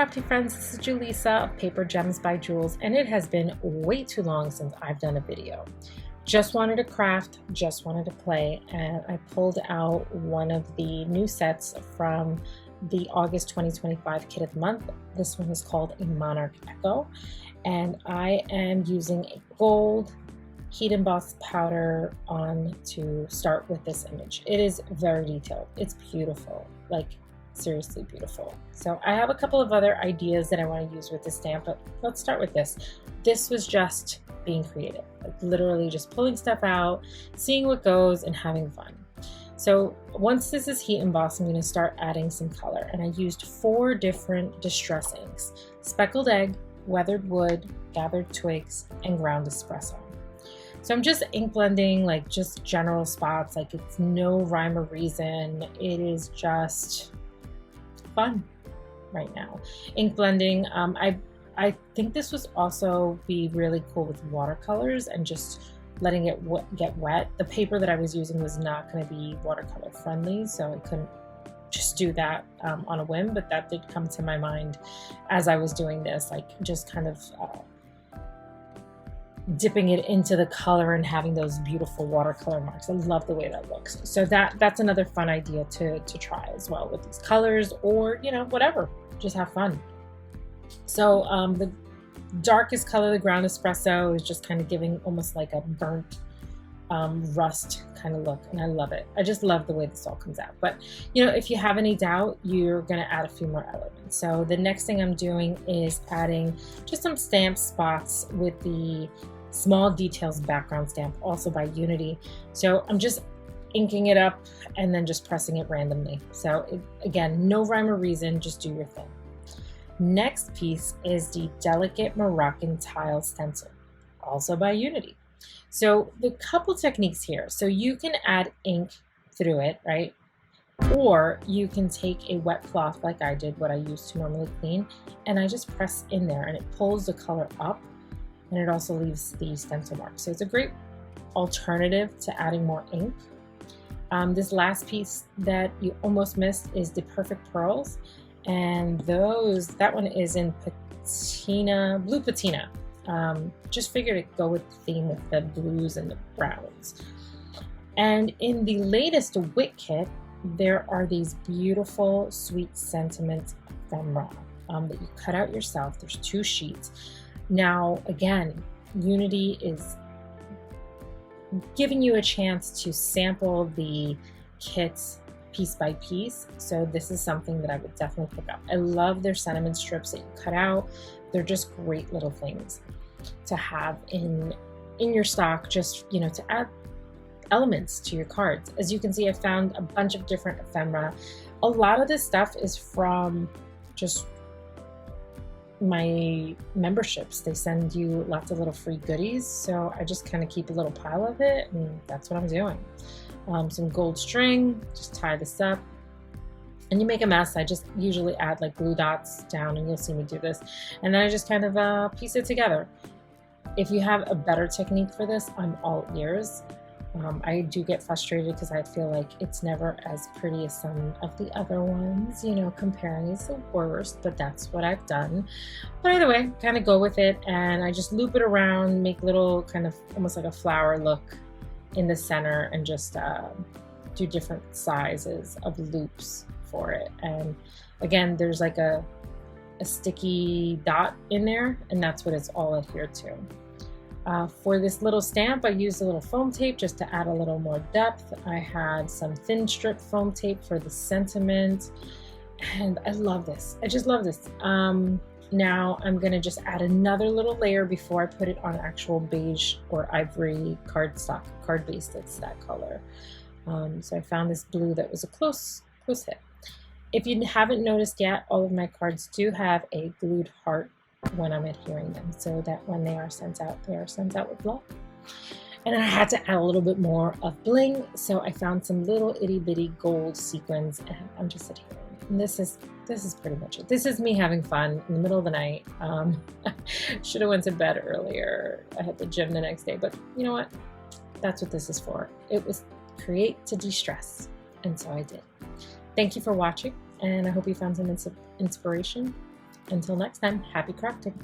crafty friends, this is Julissa of Paper Gems by Jules, and it has been way too long since I've done a video. Just wanted to craft, just wanted to play, and I pulled out one of the new sets from the August 2025 Kit of the Month. This one is called a Monarch Echo, and I am using a gold heat embossed powder on to start with this image. It is very detailed. It's beautiful, like seriously beautiful. So I have a couple of other ideas that I want to use with this stamp, but let's start with this. This was just being creative, like literally just pulling stuff out, seeing what goes, and having fun. So once this is heat embossed, I'm going to start adding some color, and I used 4 different distress inks: speckled egg, weathered wood, gathered twigs, and ground espresso. So I'm just ink blending, like just general spots, like it's no rhyme or reason. It is just fun right now. Ink blending, I think this was also be really cool with watercolors and just letting it get wet. The paper that I was using was not going to be watercolor friendly, so I couldn't just do that on a whim, but that did come to my mind as I was doing this, like just kind of dipping it into the color and having those beautiful watercolor marks. I love the way that looks. So that's another fun idea to try as well with these colors, or you know, whatever, just have fun. So the darkest color, the ground espresso, is just kind of giving almost like a burnt rust kind of look, and I love it. I just love the way this all comes out. But you know, if you have any doubt, you're going to add a few more elements. So the next thing I'm doing is adding just some stamp spots with the Small Details background stamp, also by Unity. So I'm just inking it up and then just pressing it randomly. So again, no rhyme or reason, just do your thing. Next piece is the Delicate Moroccan Tile stencil, also by Unity. So the couple techniques here. So you can add ink through it, right? Or you can take a wet cloth like I did, what I used to normally clean, and I just press in there and it pulls the color up, and it also leaves the stencil mark. So it's a great alternative to adding more ink. This last piece that you almost missed is the Perfect Pearls, and that one is in patina, blue patina. Just figured it'd go with the theme with the blues and the browns. And in the latest WIT kit, there are these beautiful Sweet Sentiment ephemera that you cut out yourself. There's 2 sheets. Now, again, Unity is giving you a chance to sample the kits piece by piece. So this is something that I would definitely pick up. I love their sentiment strips that you cut out. They're just great little things to have in your stock, just, you know, to add elements to your cards. As you can see, I found a bunch of different ephemera. A lot of this stuff is from just my memberships. They send you lots of little free goodies, so I just kind of keep a little pile of it, and that's what I'm doing. Some gold string, just tie this up, and you make a mess. I just usually add like glue dots down, and you'll see me do this, and then I just kind of piece it together. If you have a better technique for this, I'm all ears. I do get frustrated because I feel like it's never as pretty as some of the other ones. You know, comparing is the worst, but that's what I've done. But either way, kind of go with it, and I just loop it around, make little kind of almost like a flower look in the center, and just do different sizes of loops for it. And again, there's like a sticky dot in there, and that's what it's all adhered to. For this little stamp, I used a little foam tape just to add a little more depth. I had some thin strip foam tape for the sentiment, and I love this. I just love this. Now I'm gonna just add another little layer before I put it on actual beige or ivory cardstock, card base that's that color. So I found this blue that was a close hit. If you haven't noticed yet, all of my cards do have a glued heart when I'm adhering them, so that when they are sent out with love. And then I had to add a little bit more of bling, so I found some little itty bitty gold sequins, and I'm just adhering. And this is pretty much it. This is me having fun in the middle of the night. Should have went to bed earlier. I had the gym the next day, but you know what? That's what this is for. It was create to de-stress, and so I did. Thank you for watching, and I hope you found some inspiration. Until next time, happy crafting!